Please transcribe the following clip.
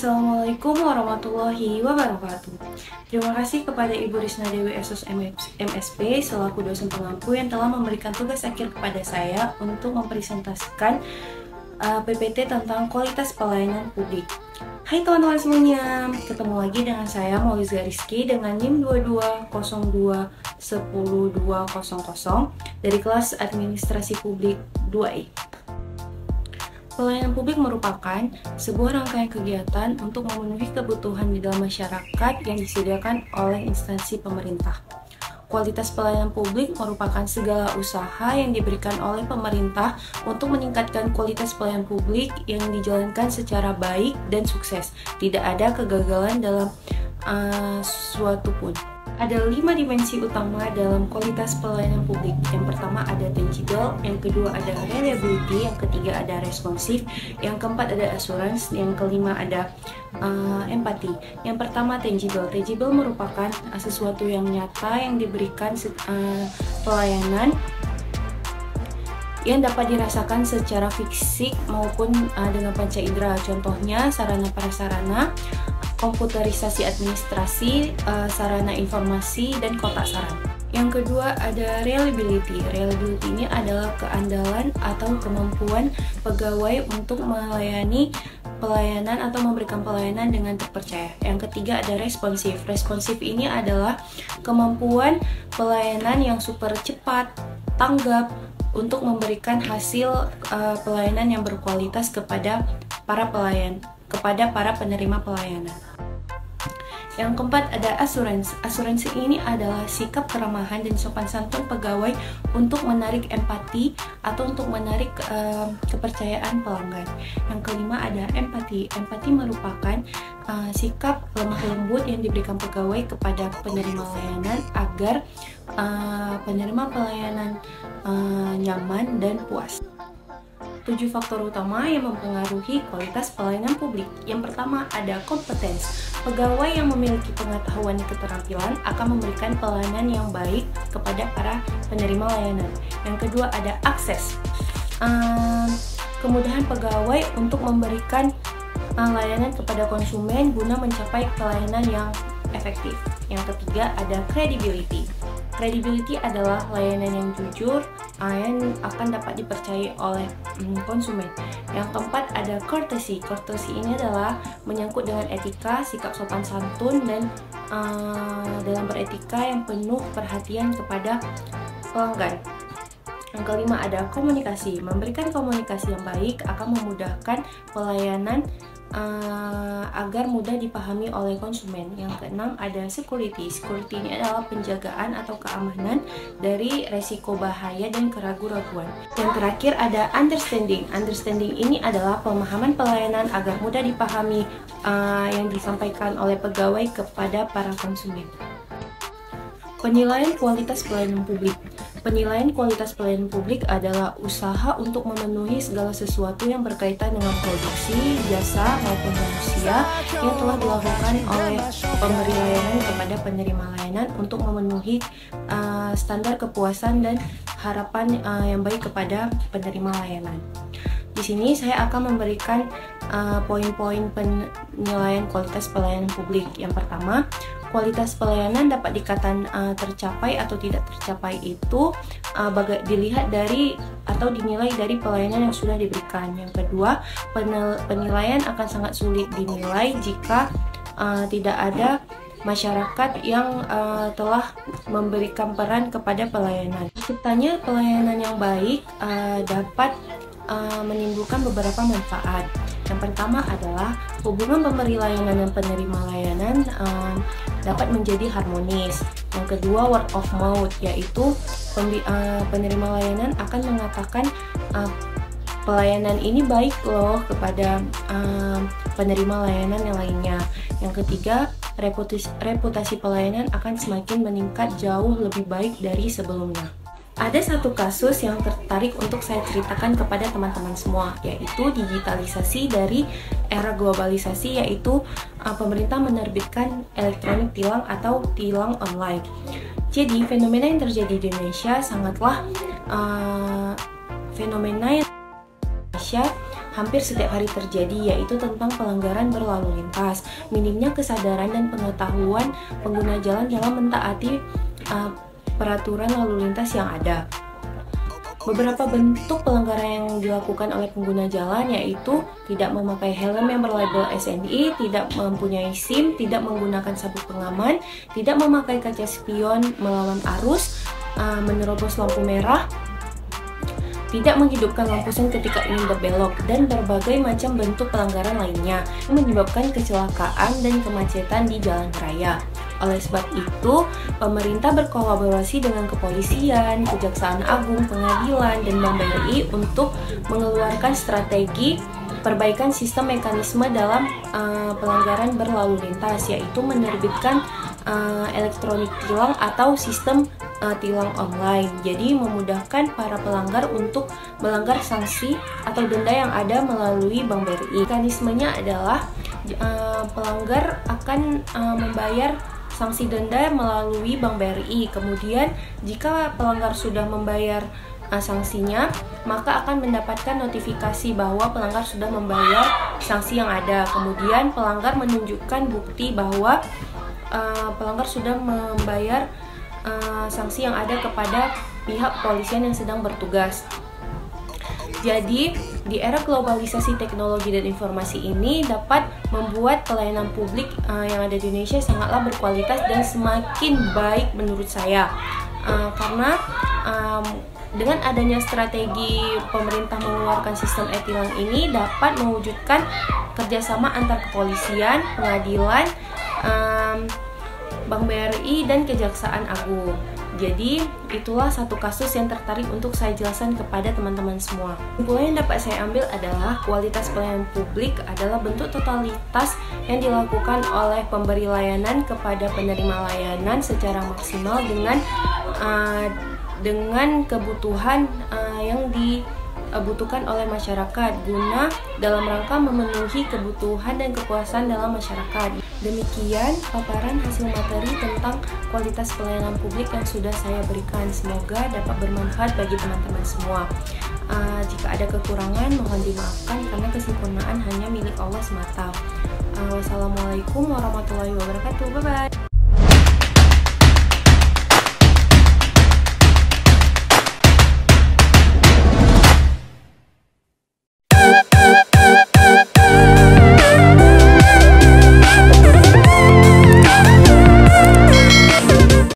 Assalamualaikum warahmatullahi wabarakatuh. Terima kasih kepada Ibu Risna Dewi Esos MSP selaku dosen pengampu yang telah memberikan tugas akhir kepada saya untuk mempresentasikan PPT tentang kualitas pelayanan publik. Hai teman-teman semuanya, ketemu lagi dengan saya Maulizga Rizky dengan NIM 2202100200 dari kelas Administrasi Publik 2E. Pelayanan publik merupakan sebuah rangkaian kegiatan untuk memenuhi kebutuhan di dalam masyarakat yang disediakan oleh instansi pemerintah. Kualitas pelayanan publik merupakan segala usaha yang diberikan oleh pemerintah untuk meningkatkan kualitas pelayanan publik yang dijalankan secara baik dan sukses. Tidak ada kegagalan dalam suatu pun. Ada 5 dimensi utama dalam kualitas pelayanan publik. Yang pertama ada tangible, yang kedua ada reliability, yang ketiga ada responsif, yang keempat ada assurance, yang kelima ada empati. Yang pertama tangible. Tangible merupakan sesuatu yang nyata yang diberikan pelayanan yang dapat dirasakan secara fisik maupun dengan panca indera. Contohnya sarana prasarana, komputerisasi administrasi, sarana informasi, dan kotak saran. Yang kedua ada reliability. Reliability ini adalah keandalan atau kemampuan pegawai untuk melayani pelayanan atau memberikan pelayanan dengan terpercaya. Yang ketiga ada responsif. Responsif ini adalah kemampuan pelayanan yang super cepat, tanggap, untuk memberikan hasil pelayanan yang berkualitas kepada para penerima pelayanan. Yang keempat ada assurance. Asuransi ini adalah sikap keramahan dan sopan santun pegawai untuk menarik empati atau untuk menarik kepercayaan pelanggan. Yang kelima ada empati. Empati merupakan sikap lemah lembut yang diberikan pegawai kepada penerima layanan agar penerima pelayanan nyaman dan puas. 7 faktor utama yang mempengaruhi kualitas pelayanan publik. Yang pertama ada competence. Pegawai yang memiliki pengetahuan dan keterampilan akan memberikan pelayanan yang baik kepada para penerima layanan. Yang kedua ada akses. Kemudahan pegawai untuk memberikan layanan kepada konsumen guna mencapai pelayanan yang efektif. Yang ketiga ada credibility. Credibility adalah layanan yang jujur yang akan dapat dipercayai oleh konsumen. Yang keempat ada courtesy. Courtesy ini adalah menyangkut dengan etika, sikap sopan santun, dan dalam beretika yang penuh perhatian kepada pelanggan. Yang kelima ada komunikasi. Memberikan komunikasi yang baik akan memudahkan pelayanan agar mudah dipahami oleh konsumen. Yang keenam ada security. Security ini adalah penjagaan atau keamanan dari resiko bahaya dan keraguan-raguan. Yang terakhir ada understanding. Understanding ini adalah pemahaman pelayanan agar mudah dipahami yang disampaikan oleh pegawai kepada para konsumen. Penilaian kualitas pelayanan publik. Penilaian kualitas pelayanan publik adalah usaha untuk memenuhi segala sesuatu yang berkaitan dengan produksi, jasa, maupun manusia yang telah dilakukan oleh pemberi layanan kepada penerima layanan untuk memenuhi standar kepuasan dan harapan yang baik kepada penerima layanan. Di sini saya akan memberikan poin-poin penilaian kualitas pelayanan publik. Yang pertama, kualitas pelayanan dapat dikatakan tercapai atau tidak tercapai itu dilihat dari atau dinilai dari pelayanan yang sudah diberikan. Yang kedua, penilaian akan sangat sulit dinilai jika tidak ada masyarakat yang telah memberikan peran kepada pelayanan. Terciptanya pelayanan yang baik dapat menimbulkan beberapa manfaat. Yang pertama adalah hubungan pemberi layanan dan penerima layanan dapat menjadi harmonis. Yang kedua word of mouth, yaitu penerima layanan akan mengatakan pelayanan ini baik loh kepada penerima layanan yang lainnya. Yang ketiga, reputasi pelayanan akan semakin meningkat jauh lebih baik dari sebelumnya. Ada satu kasus yang tertarik untuk saya ceritakan kepada teman-teman semua, yaitu digitalisasi dari era globalisasi, yaitu pemerintah menerbitkan elektronik tilang atau tilang online. Jadi fenomena yang terjadi di Indonesia sangatlah fenomena yang Indonesia hampir setiap hari terjadi, yaitu tentang pelanggaran berlalu lintas, minimnya kesadaran dan pengetahuan pengguna jalan dalam mentaati peraturan lalu lintas yang ada. Beberapa bentuk pelanggaran yang dilakukan oleh pengguna jalan yaitu tidak memakai helm yang berlabel SNI, tidak mempunyai SIM, tidak menggunakan sabuk pengaman, tidak memakai kaca spion melawan arus, menerobos lampu merah, tidak menghidupkan lampu sen ketika ingin berbelok, dan berbagai macam bentuk pelanggaran lainnya menyebabkan kecelakaan dan kemacetan di jalan raya. Oleh sebab itu, pemerintah berkolaborasi dengan kepolisian, Kejaksaan Agung, pengadilan, dan Bank BRI untuk mengeluarkan strategi perbaikan sistem mekanisme dalam pelanggaran berlalu lintas, yaitu menerbitkan elektronik tilang atau sistem tilang online. Jadi memudahkan para pelanggar untuk melanggar sanksi atau denda yang ada melalui Bank BRI. Mekanismenya adalah pelanggar akan membayar sanksi denda melalui Bank BRI. Kemudian jika pelanggar sudah membayar sanksinya, maka akan mendapatkan notifikasi bahwa pelanggar sudah membayar sanksi yang ada. Kemudian pelanggar menunjukkan bukti bahwa pelanggar sudah membayar sanksi yang ada kepada pihak kepolisian yang sedang bertugas. Jadi, di era globalisasi teknologi dan informasi ini dapat membuat pelayanan publik yang ada di Indonesia sangatlah berkualitas dan semakin baik menurut saya. Karena dengan adanya strategi pemerintah mengeluarkan sistem e-tilang ini dapat mewujudkan kerjasama antar kepolisian, pengadilan, Bank BRI, dan Kejaksaan Agung. Jadi, itulah satu kasus yang tertarik untuk saya jelaskan kepada teman-teman semua. Kesimpulan yang dapat saya ambil adalah kualitas pelayanan publik adalah bentuk totalitas yang dilakukan oleh pemberi layanan kepada penerima layanan secara maksimal dengan kebutuhan yang dibutuhkan oleh masyarakat guna dalam rangka memenuhi kebutuhan dan kepuasan dalam masyarakat. Demikian paparan hasil materi tentang kualitas pelayanan publik yang sudah saya berikan. Semoga dapat bermanfaat bagi teman-teman semua. Jika ada kekurangan mohon dimaafkan karena kesempurnaan hanya milik Allah semata. Wassalamualaikum warahmatullahi wabarakatuh. Bye bye.